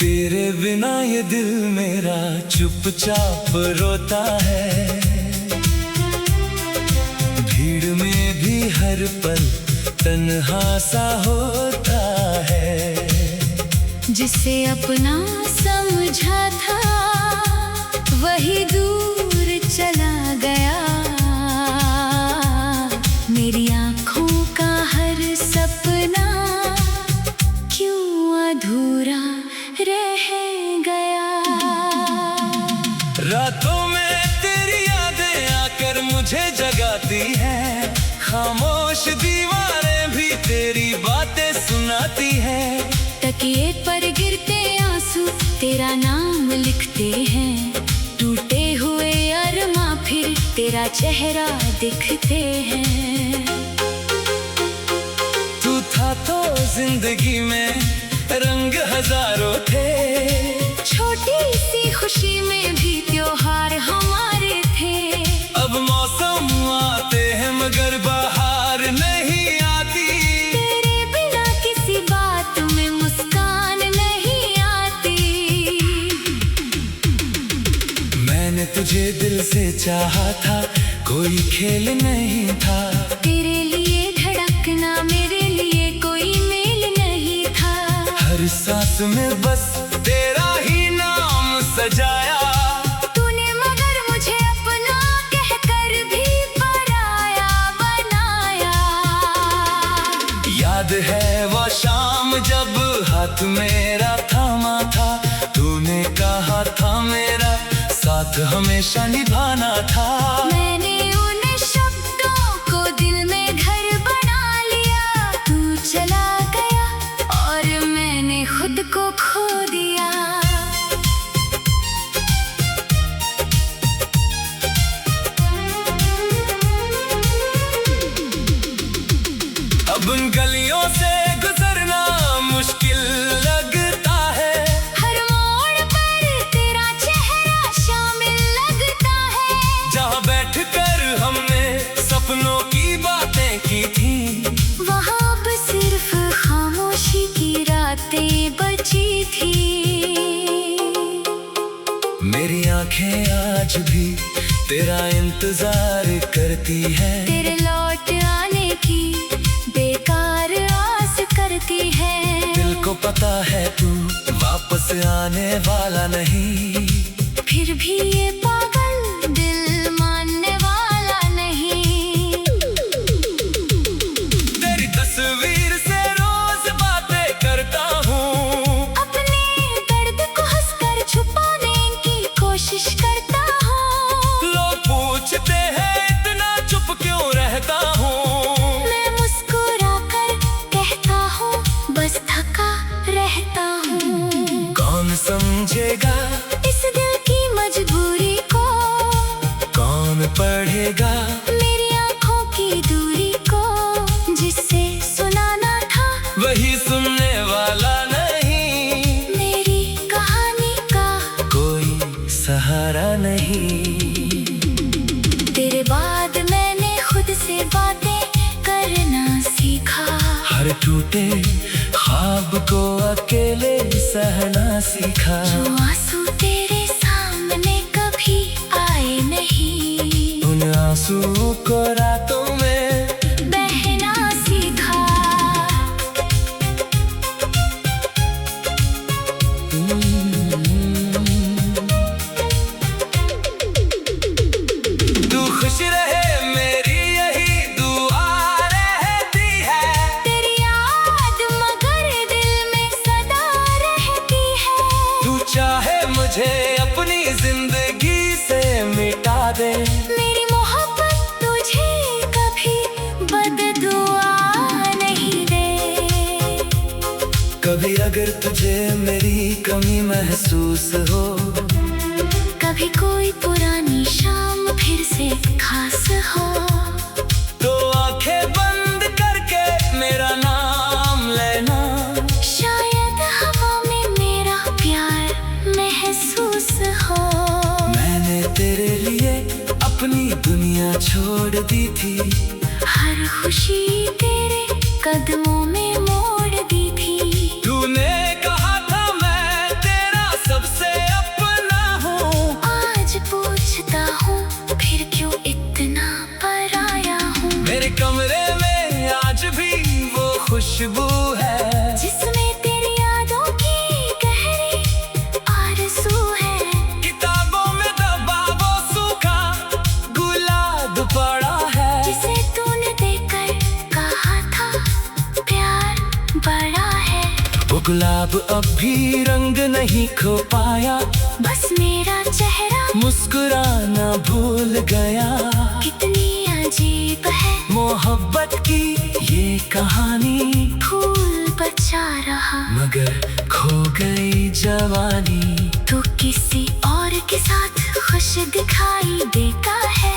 तेरे बिना ये दिल मेरा चुपचाप रोता है। भीड़ में भी हर पल तन्हा सा होता है। जिसे अपना समझा था वही दूर चला गया। मेरी आँखों का हर सपना क्यों अधूरा रह गया। रातों में तेरी यादें आकर मुझे जगाती हैं। खामोश दीवारें भी तेरी बातें सुनाती हैं। तकिए पर गिरते आंसू तेरा नाम लिखते हैं। टूटे हुए अरमा फिर तेरा चेहरा दिखते हैं। तू था तो जिंदगी में रंग हजारों थे। छोटी सी खुशी में भी त्योहार हमारे थे। अब मौसम आते हैं मगर बाहर नहीं आती। तेरे बिना किसी बात में मुस्कान नहीं आती। मैंने तुझे दिल से चाहा था, कोई खेल नहीं था। तेरे लिए धड़कना मेरे लिए कोई मेल नहीं था। हर सांस में बस तेरा ही नाम सजाया। तूने मगर मुझे अपना कहकर भी पराया बनाया। याद है वो शाम जब हाथ मेरा थामा था। तूने कहा था मेरा साथ हमेशा निभाना था। मैंने उन शब्दों को दिल में घर बना लिया। तू चला गया और मैंने खुद को खो दिया। अब उन गलियों से गुजरना मुश्किल लगता है। हर मोड़ पर तेरा चेहरा शामिल लगता है। जहाँ बैठकर हमने सपनों की बातें की थी, वहाँ अब सिर्फ खामोशी की रातें बची थी। मेरी आंखें आज भी तेरा इंतजार करती हैं। तेरे लौट आने की बेकार आस करती है। दिल को पता है तू वापस आने वाला नहीं। फिर भी ये पागल दिल मानने वाला नहीं। तेरी तस्वीर से रोज बातें करता हूँ। अपने दर्द को हंसकर छुपाने की कोशिश करता हूँ। लोग पूछते हैं इतना चुप क्यों रहता हूँ। मैं मुस्कुराकर कहता हूँ बस थका रहता हूँ। कौन समझेगा इस दिल की मजबूरी को। कौन पढ़ेगा मेरी आँखों की दूरी को। जिससे सुनाना था वही सुनने वाला नहीं। मेरी कहानी का कोई सहारा नहीं। तेरे बाद मैंने खुद से बातें करना सीखा। हर टूटे ख्वाब को अकेले सहना सीखा। जो आंसू तेरे सामने कभी आए नहीं। उन आंसू को रातों में बहना सीखा। तू खुश रहे मेरी यही दुआ रहती है। तेरी याद मगर दिल में सदा रहती है। तू चाहे मुझे अपनी जिंदगी से मिटा दे। मेरी मोहब्बत तुझे कभी बददुआ नहीं दे। कभी अगर तुझे मेरी कमी महसूस हो, कभी कोई पुरानी शाम फिर से खास हो, तो आंखें बंद करके मेरा नाम लेना। शायद हवा में मेरा प्यार महसूस हो। मैंने तेरे लिए अपनी दुनिया छोड़ दी थी। हर खुशी तेरे कदमों में मोड़ दी थी। तूने कहा था मैं गुलाब अब भी रंग नहीं खो पाया, बस मेरा चेहरा मुस्कुराना भूल गया। कितनी अजीब है मोहब्बत की ये कहानी, फूल बचा रहा मगर खो गई जवानी। तो किसी और के साथ खुश दिखाई देता है।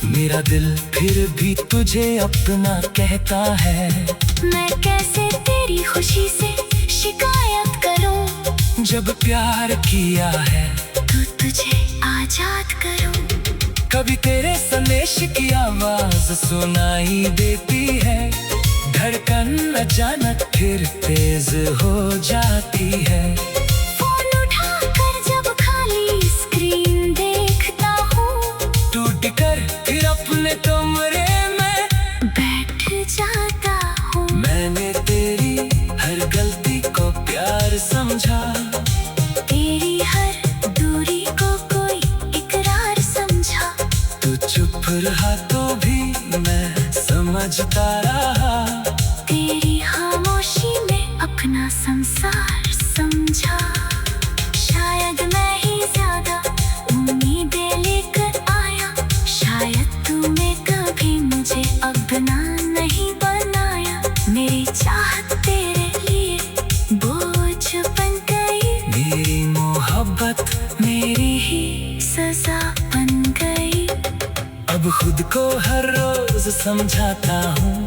मेरा दिल फिर भी तुझे अपना कहता है। मैं कैसे तेरी खुशी से शिकायत करूं, जब प्यार किया है तो तुझे आजाद करूं। कभी तेरे संदेश की आवाज सुनाई देती है, धड़कन अचानक फिर तेज हो जाती है। फोन उठाकर जब खाली स्क्रीन देखता हूँ, टूट कर फिर अपने कमरे में बैठ जाता हूँ। मैंने तेरी हर गलती को प्यार समझा, तेरी हर दूरी को कोई इकरार समझा। तू चुप रहा तो भी मैं समझता रहा। तेरी खामोशी में अपना संसार समझा। शायद मैं ही ज्यादा उम्मीदें लेकर आया, शायद तूने कभी मुझे अपना नहीं बनाया। मेरी चाहत तेरे लिए बोझ बन गई, मेरी मोहब्बत मेरी ही सजा बन गई। अब खुद को हर रोज समझाता हूँ,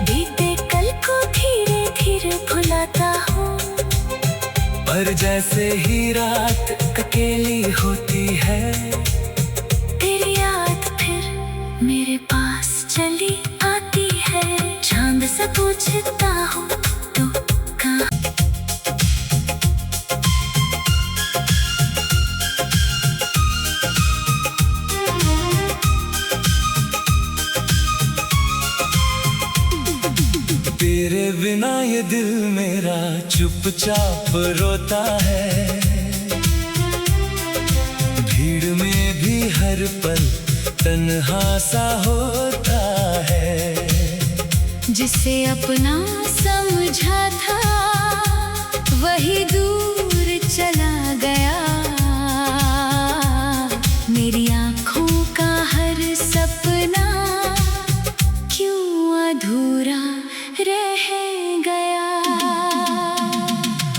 बीते कल को धीरे धीरे भुलाता हूँ। पर जैसे ही रात अकेली होती है, तेरी याद फिर मेरे पास चली आती है। चांद से पूछता हूँ तो कहाँ। तेरे बिना ये दिल मेरा चुपचाप रोता है। भीड़ में भी हर पल तन्हा सा होता है। जिसे अपना समझा था वही दूर चला गया। मेरी आँखों का हर सपना क्यों अधूरा रह गया।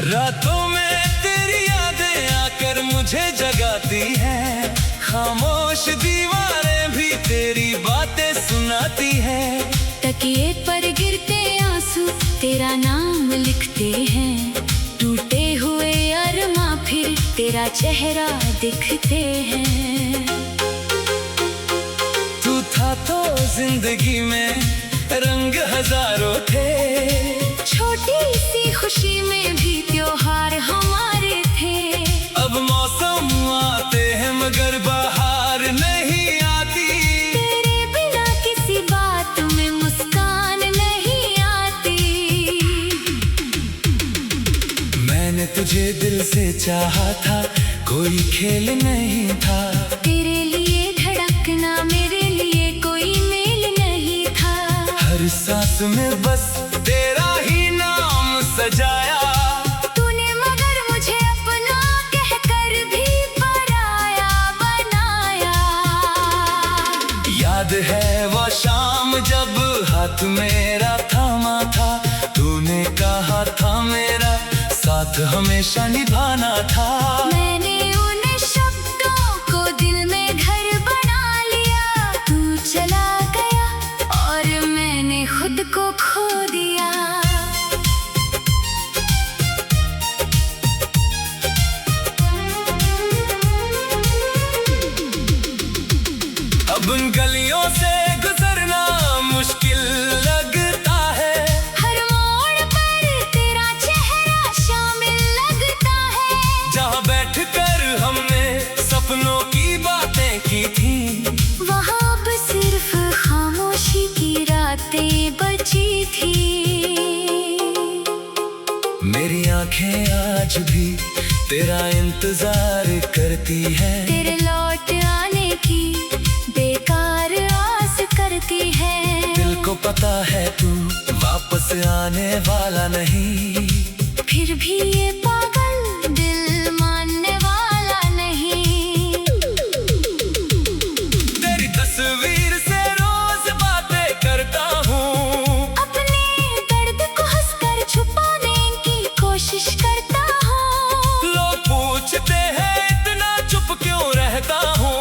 रातों में तेरी यादें आकर मुझे जगाती हैं, खामोश दीवारें भी तेरी बातें सुनाती हैं। तकिए पर गिरते आंसू तेरा नाम लिखते हैं। टूटे हुए अरमां फिर तेरा चेहरा दिखते हैं। तू था तो जिंदगी में रंग हजारों थे, छोटी सी खुशी में भी त्योहार हमारे थे। अब मौसम आते हैं मगर बाहर नहीं आती। तेरे बिना किसी बात में मुस्कान नहीं आती। मैंने तुझे दिल से चाहा था, कोई खेल नहीं था। तेरे लिए धड़कना मेरे लिए कोई मेल नहीं था। हर सांस में बस तेरा ही नाम सजाया। तूने मगर मुझे अपना कहकर भी पराया बनाया। याद है वो शाम जब हाथ मेरा थामा था, तूने कहा था मेरा साथ हमेशा निभाना था। मैंने उन शब्दों को दिल में घर बना लिया। तू चला गया और मैंने खुद को खो दिया। अब उन गलियों से गुजरना मुश्किल लगता है। हर मोड़ पर तेरा चेहरा शामिल लगता है। जहाँ बैठकर हमने सपनों की बातें की थी, वहाँ अब सिर्फ खामोशी की रातें बची थी। मेरी आंखें आज भी तेरा इंतजार करती है। तेरे लौट आने की बेकार आस करती है। दिल को पता है तू वापस आने वाला नहीं, फिर भी ये पागल दिल मानने वाला नहीं। तेरी तस्वीर से रोज बातें करता हूँ, अपने दर्द को हंसकर छुपाने की कोशिश करता हूँ। लोग पूछते हैं इतना चुप क्यों रहता हूँ,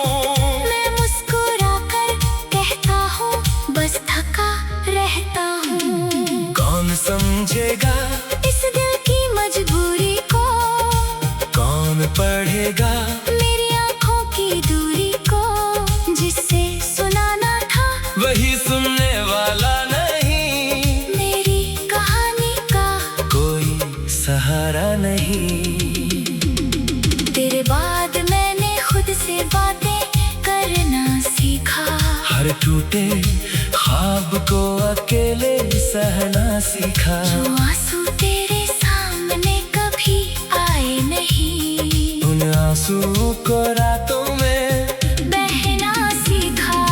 मैं मुस्कुराकर कहता हूँ बस थका रहता हूँ। कौन समझेगा इस दिल की मजबूरी को, कौन पढ़ेगा मेरी आंखों की दूरी को, जिससे सुनाना था वही सुनने वाला नहीं, मेरी कहानी का कोई सहारा नहीं। तेरे बाद मैंने खुद से बातें करना सीखा, हर टूटे ख्वाब को अकेले सहना सीखा, जो आंसू तेरे सामने कभी आए नहीं, उन आंसुओं को रातों में बहना सीखा।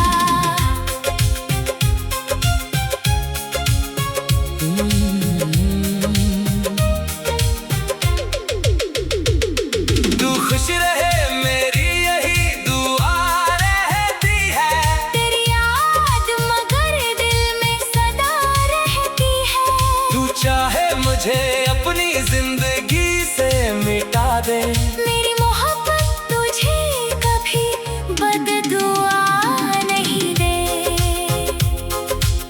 तू खुश रहे मेरी यही दुआ रहती है, तेरी याद मगर दिल में सदा रहती है। तू चाहे मुझे अपनी जिंदगी से मिटा दे, मेरी मोहब्बत तुझे कभी बददुआ नहीं दे।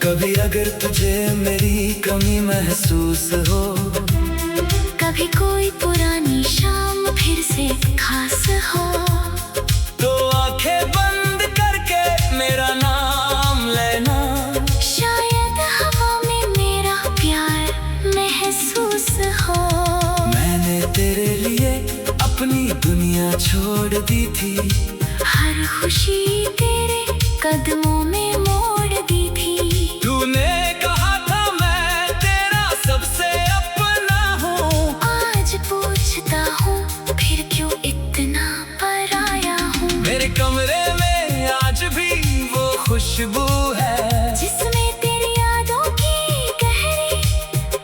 कभी अगर तुझे मेरी कमी महसूस हो, कभी कोई पुरानी शाम फिर से खास हो, तो आंखें बंद करके मेरा नाम लेना, शायद हवा में मेरा प्यार महसूस हो। मैंने तेरे लिए अपनी दुनिया छोड़ दी थी, हर खुशी तेरे कदमों में मोड़ दी थी। तूने कहा था मैं तेरा सबसे अपना हूँ, आज पूछता हूँ फिर क्यों इतना पराया हूँ। मेरे कमरे में आज भी वो खुशबू है, जिसमें तेरी यादों की गहरी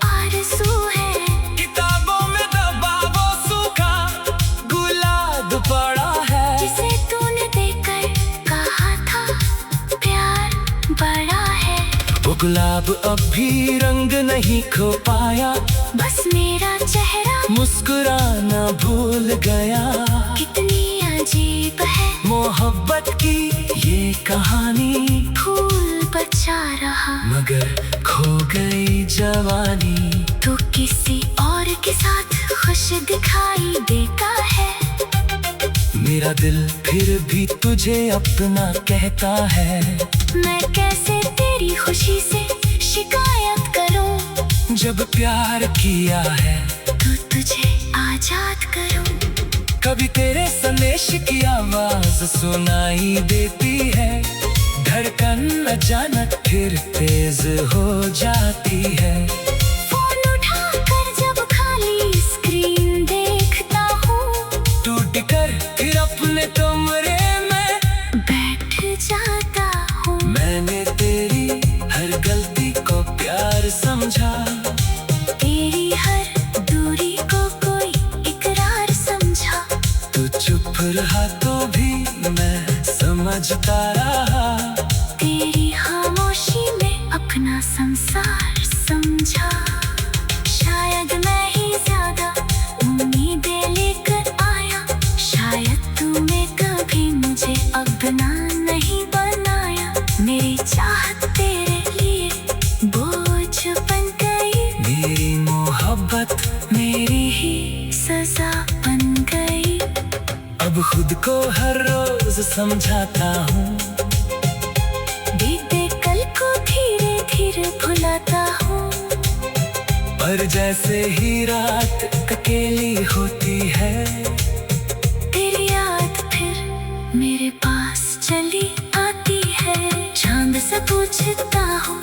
आरज़ू है। किताबों में दबा वो सूखा गुलाब पड़ा है, जिसे तूने देखकर कहा था प्यार बड़ा है। वो गुलाब अब भी रंग नहीं खो पाया, बस मेरा चेहरा मुस्कुराना भूल गया। कितनी अजीब है मोहब्बत की ये कहानी, फूल बचा रहा मगर खो गई जवानी। तो किसी और के साथ खुश दिखाई देता है। मेरा दिल फिर भी तुझे अपना कहता है, मैं कैसे तेरी खुशी से शिकायत करूं, जब प्यार किया है तो तुझे आजाद करूं। कभी तेरे संदेश की आवाज सुनाई देती है, धड़कन अचानक फिर तेज हो जाती है। फोन उठाकर जब खाली स्क्रीन देखता हूँ, टूट कर फिर अपने कमरे में बैठ जाता हूँ। मैंने तेरी हर गलती को प्यार समझा, तेरी हर दूरी को कोई इकरार समझा। तू चुप रहा तो भी मैं समझता रहा, तेरी खामोशी में अपना संसार समझा। शायद मैं ही ज्यादा उम्मीदें लेकर आया, शायद तूने कभी मुझे अपना नहीं बनाया। मेरी चाहत तेरे लिए बोझ बन गई, मेरी मोहब्बत मेरी ही सजा बन गई। अब खुद को हर रोज समझाता हूँ, बीते कल को धीरे धीरे भुलाता हूँ। पर जैसे ही रात अकेली होती है, तेरी याद फिर मेरे पास चली आती है। चांद से पूछता हूँ